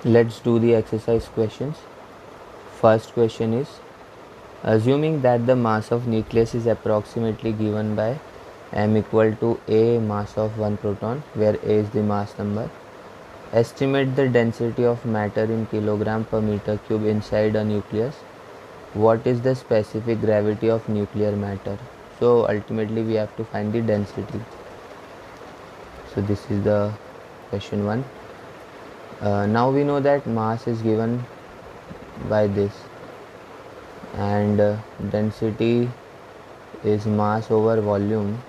Let's do the exercise questions. First question is, assuming that the mass of nucleus is approximately given by m equal to a mass of 1 proton, where a is the mass number, estimate the density of matter in kilogram per meter cube inside a nucleus. What is the specific gravity of nuclear matter? So ultimately we have to find the density. So this is the question 1. Now we know that mass is given by this, and density is mass over volume.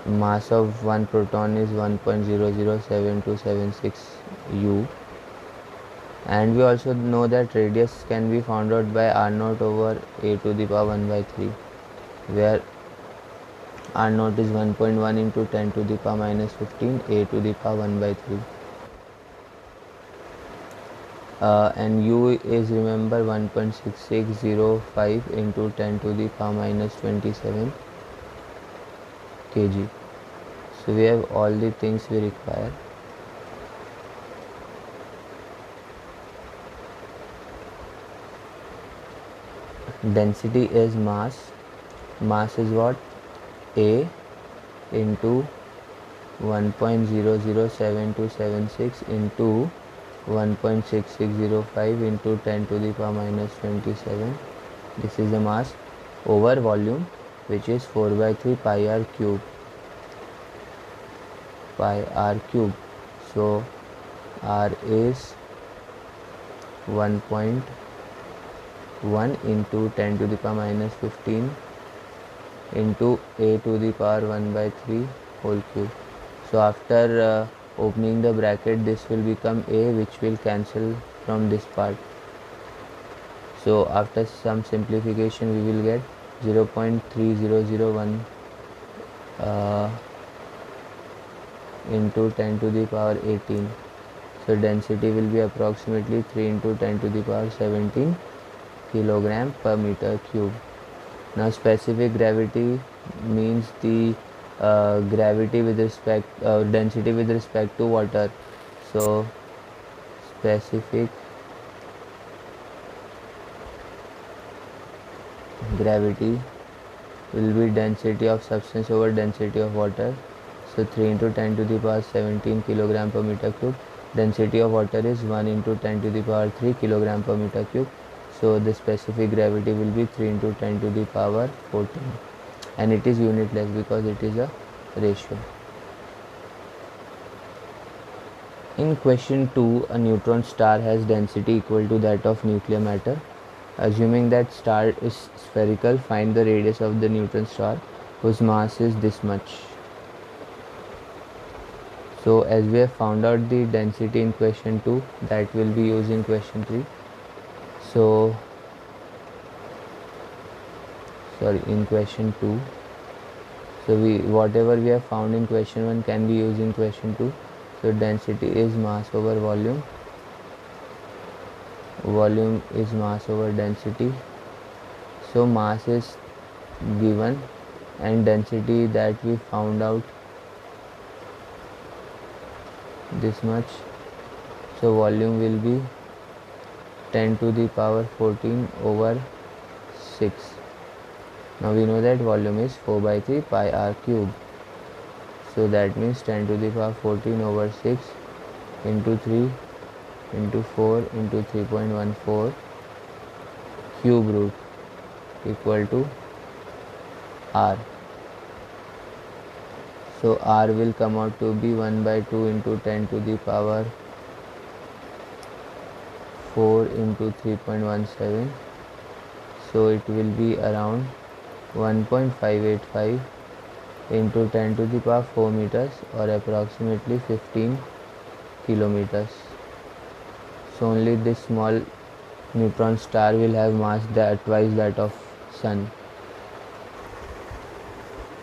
Mass of one proton is 1.007276 U, and we also know that radius can be found out by r0 over a to the power 1 by 3, where r0 is 1.1 into 10 to the power minus 15 a to the power 1 by 3. And u is, remember, 1.6605 into 10 to the power minus 27 kg. So we have all the things we require. Density is mass. Mass is what? A into 1.007276 into 1.6605 into 10 to the power minus 27. This is the mass over volume, which is 4 by 3 pi r cube. Pi r cube. So r is 1.1 into 10 to the power minus 15 into a to the power 1 by 3 whole cube. So after opening the bracket, this will become a, which will cancel from this part. So after some simplification, we will get 0.3001 into 10 to the power 18. So density will be approximately 3 into 10 to the power 17 kilogram per meter cube. Now specific gravity means the gravity with respect density with respect to water. So specific gravity will be density of substance over density of water. So 3 into 10 to the power 17 kilogram per meter cube. Density of water is 1 into 10 to the power 3 kilogram per meter cube. So the specific gravity will be 3 into 10 to the power 14, and it is unitless because it is a ratio. In question 2, a neutron star has density equal to that of nuclear matter. Assuming that star is spherical, find the radius of the neutron star whose mass is this much. So as we have found out the density in question 2, that will be used in question 3. So in question 2, so whatever we have found in question 1 can be used in question 2. So density is mass over volume. Volume is mass over density. So mass is given, and density that we found out this much. So volume will be 10 to the power 14 over 6. Now we know that volume is 4 by 3 pi r cube. So that means 10 to the power 14 over 6 into 3 into 4 into 3.14 cube root equal to r. So r will come out to be 1 by 2 into 10 to the power 4 into 3.17. So it will be around 1.585 into 10 to the power 4 meters, or approximately 15 kilometers. So only this small neutron star will have mass that twice that of sun.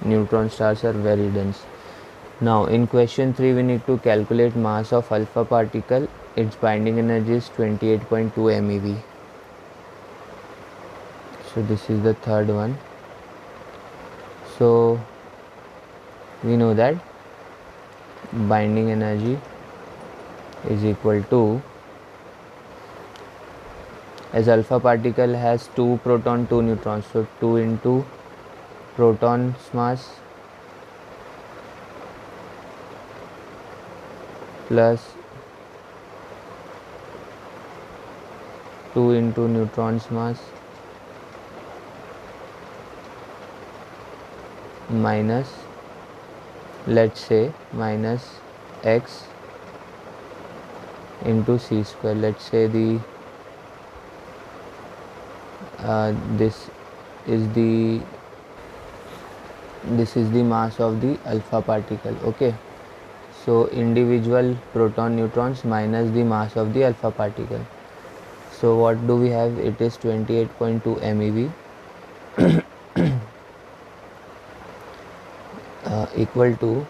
Neutron stars are very dense. Now in question 3, we need to calculate mass of alpha particle. Its binding energy is 28.2 MeV. So this is the third one. So we know that binding energy is equal to, as alpha particle has 2 proton 2 neutrons, so 2 into proton's mass plus 2 into neutron's mass minus, let's say, minus x into c square. Let's say the this is the mass of the alpha particle. Okay, so individual proton neutrons minus the mass of the alpha particle. So what do we have? It is 28.2 MeV equal to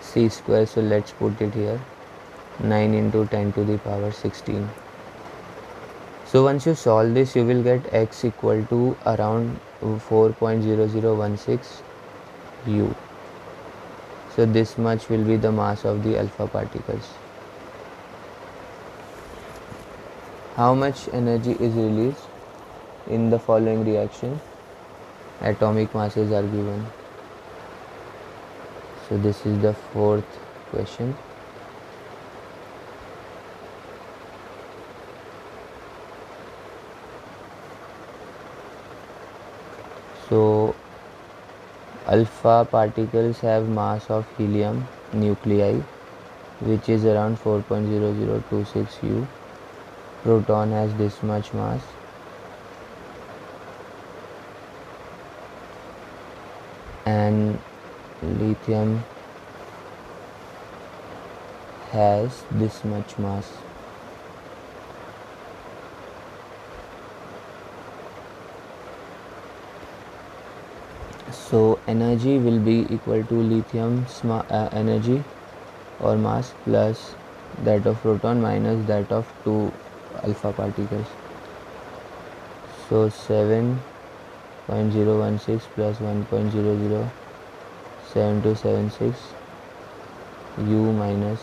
c square. So let's put it here, 9 into 10 to the power 16. So once you solve this, you will get x equal to around 4.0016 u. So this much will be the mass of the alpha particles. How much energy is released in the following reaction? Atomic masses are given. So this is the fourth question. So alpha particles have mass of helium nuclei, which is around 4.0026 u. Proton has this much mass, and lithium has this much mass. So energy will be equal to lithium's energy or mass plus that of proton minus that of 2 alpha particles. So 7.016 plus 1.007276 u minus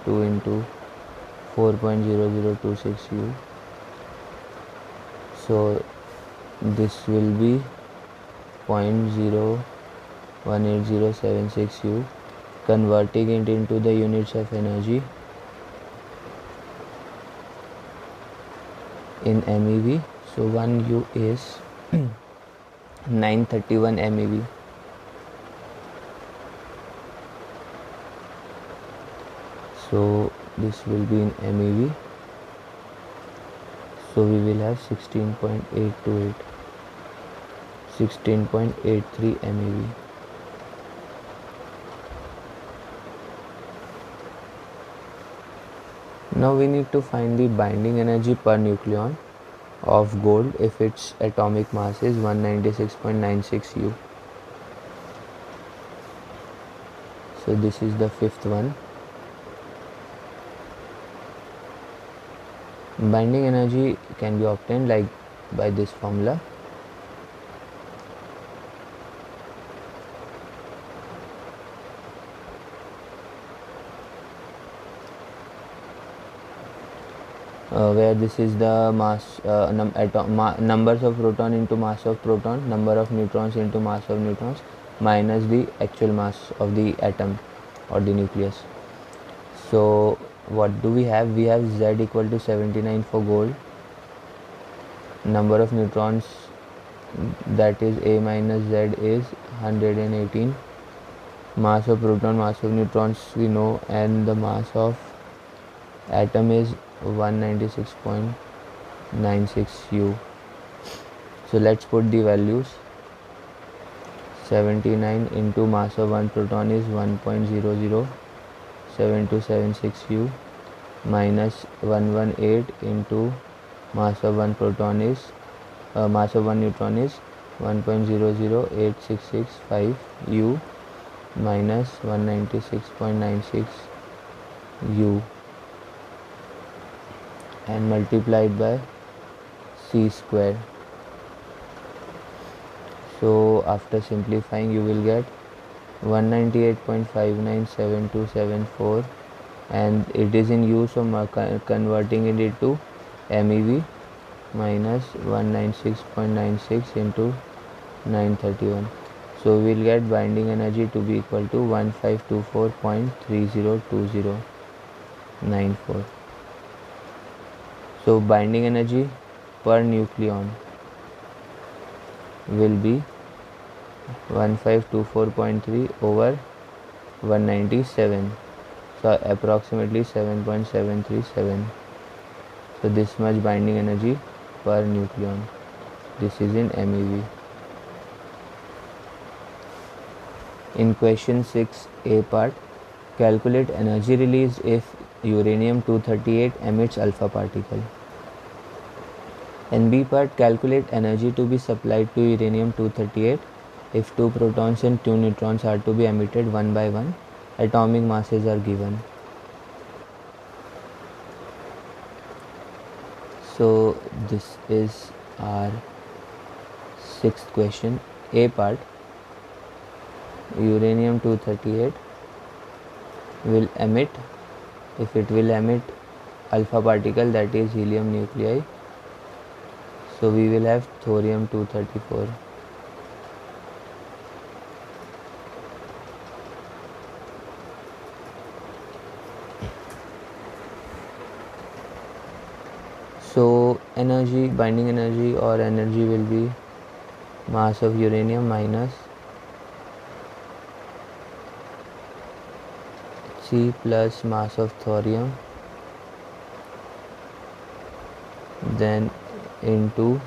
2 into 4.0026 u. So this will be 0.018076 u. Converting it into the units of energy in MeV. So 1 u is 931 MeV. So this will be in MeV. So we will have 16.828, 16.83 MeV. Now we need to find the binding energy per nucleon of gold if its atomic mass is 196.96 u. So this is the fifth one. Binding energy can be obtained like by this formula. Where this is the mass, numbers of proton into mass of proton, number of neutrons into mass of neutrons, minus the actual mass of the atom or the nucleus. So what do we have? We have Z equal to 79 for gold, number of neutrons, that is A minus Z, is 118, mass of proton, mass of neutrons we know, and the mass of atom is 196.96 u. So let's put the values. 79 into mass of one proton is 1.007276 u minus 118 into mass of one proton is mass of one neutron is 1.008665 u minus 196.96 u. and multiplied by c square. So after simplifying you will get 198.597274, and it is in use of converting it into MeV minus 196.96 into 931. So we will get binding energy to be equal to 1524.302094. So binding energy per nucleon will be 1524.3 over 197, so approximately 7.737. So this much binding energy per nucleon. This is in MeV. In question 6a part, calculate energy released if uranium-238 emits alpha particle. In B part, calculate energy to be supplied to uranium-238 if 2 protons and 2 neutrons are to be emitted one by one. Atomic masses are given. So this is our sixth question. A part, uranium-238 will emit, if it will emit alpha particle, that is helium nuclei, so we will have thorium-234. So energy, binding energy or energy will be mass of uranium minus C plus mass of thorium, then into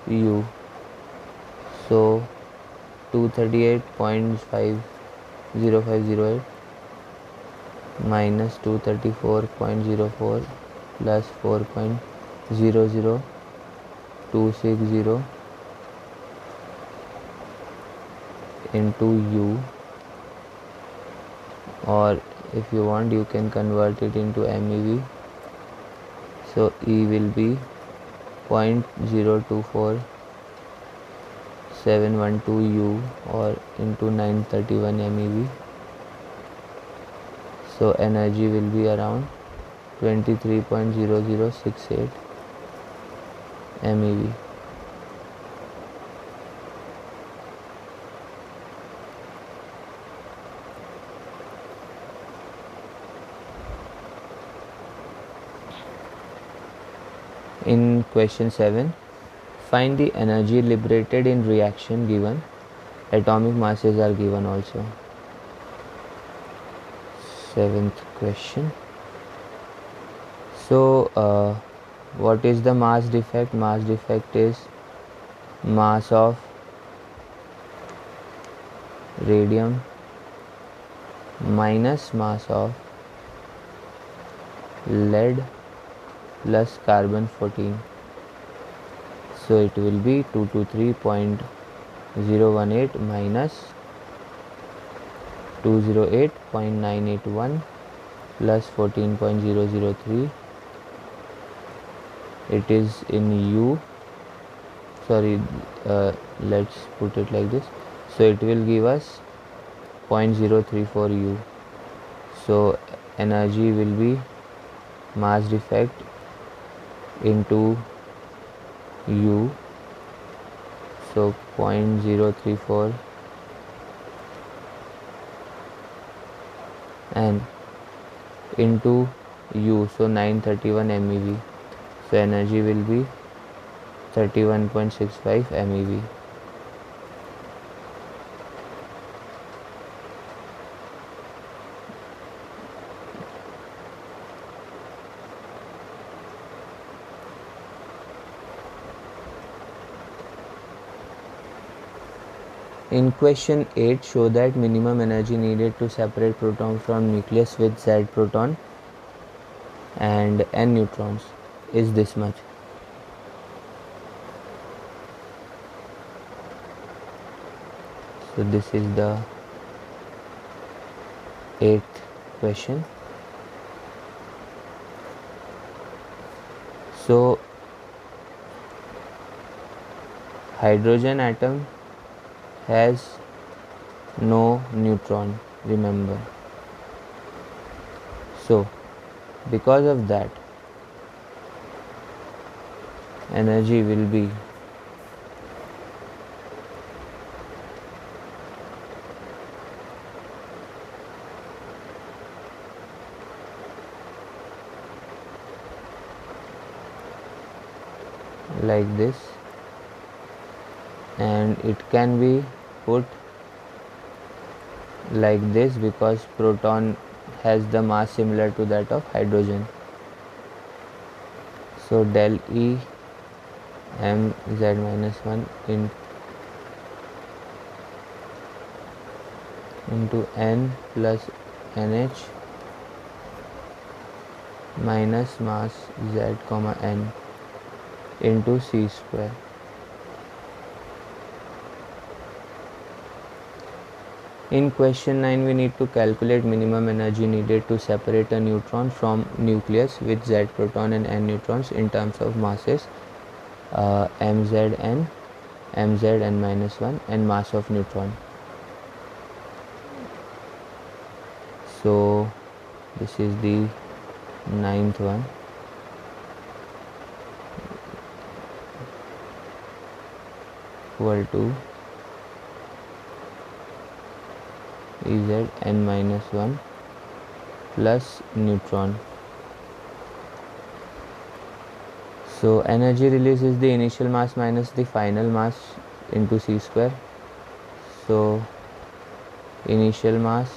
U. So 238.50508 minus 234.04 plus 4.00260 into U, or if you want you can convert it into MeV. So E will be 0.024712 U or into 931 MeV. So energy will be around 23.0068 MeV. In question 7, find the energy liberated in reaction given. Atomic masses are given also. Seventh question. So what is the mass defect? Mass defect is mass of radium minus mass of lead plus carbon 14. So it will be 223.018 minus 208.981 plus 14.003. It is in U. Sorry, let's put it like this. So it will give us 0.034 U. So energy will be mass defect into U, so 0.034 and into U, so 931 MeV. So energy will be 31.65 MeV. In question 8, show that minimum energy needed to separate proton from nucleus with Z proton and N neutrons is this much. So this is the 8th question. So hydrogen atom has no neutron, remember. So because of that, energy will be like this, and it can be put like this because proton has the mass similar to that of hydrogen. So del E m z minus 1 into n plus nh minus mass z comma n into c square. In question 9, we need to calculate minimum energy needed to separate a neutron from nucleus with z proton and n neutrons in terms of masses mzn, mzn minus 1 and mass of neutron. So this is the ninth one. Equal to Ez n minus 1 plus neutron. So energy release is the initial mass minus the final mass into c square. So initial mass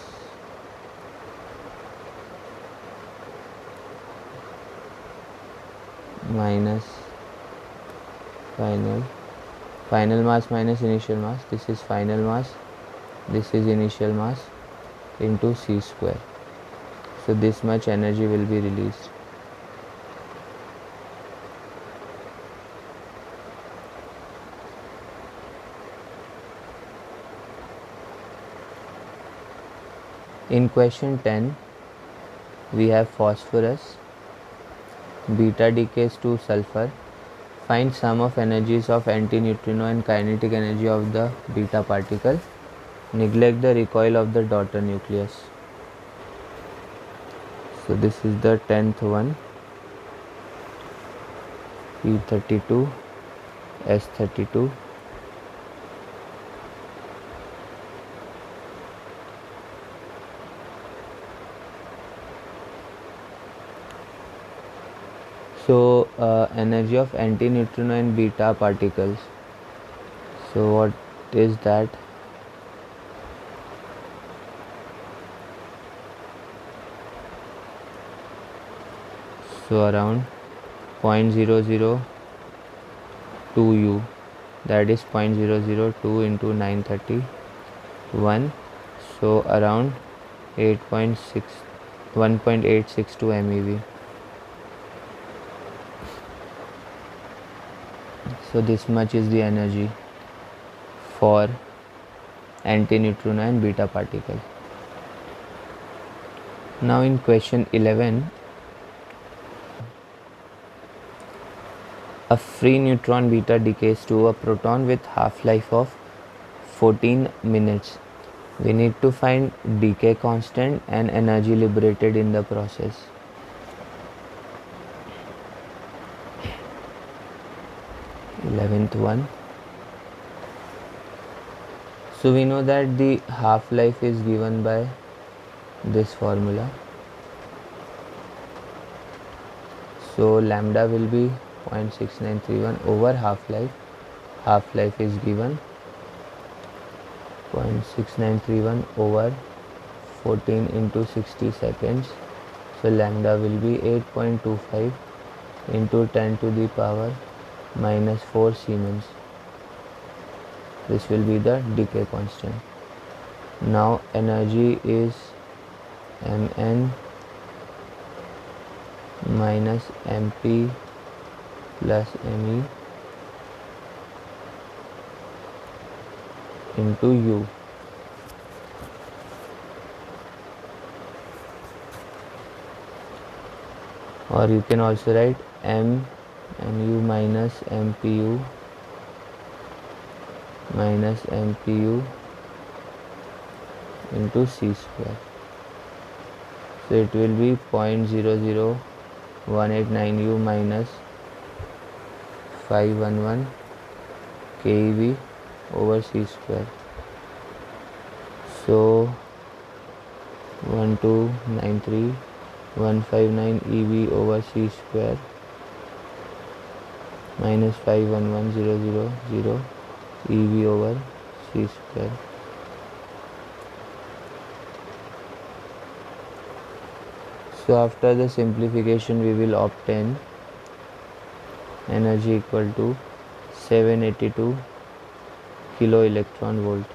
minus final mass minus initial mass, this is final mass, this is initial mass into c square. So this much energy will be released. In question 10, we have phosphorus, beta decays to sulfur. Find sum of energies of antineutrino and kinetic energy of the beta particle. Neglect the recoil of the daughter nucleus. So this is the 10th one. P32, S32. So energy of antineutrino and beta particles. So what is that? So around 0.002 U, that is 0.002 into 931. So around 1.862 MeV. So this much is the energy for antineutrino and beta particle. Now in question 11, a free neutron beta decays to a proton with half-life of 14 minutes. We need to find decay constant and energy liberated in the process. 11th one. So we know that the half-life is given by this formula. So lambda will be 0.6931 over half-life. Half-life is given 0.6931 over 14 into 60 seconds. So lambda will be 8.25 into 10 to the power minus 4 Siemens. This will be the decay constant. Now energy is Mn minus Mp plus Me into U. Or you can also write M Nu minus MPU into C square. So it will be 0.00189 U minus 511 keV over C square. So 1293159 EV over C square minus 511000 EV over C square. So after the simplification we will obtain energy equal to 782 kilo electron volt.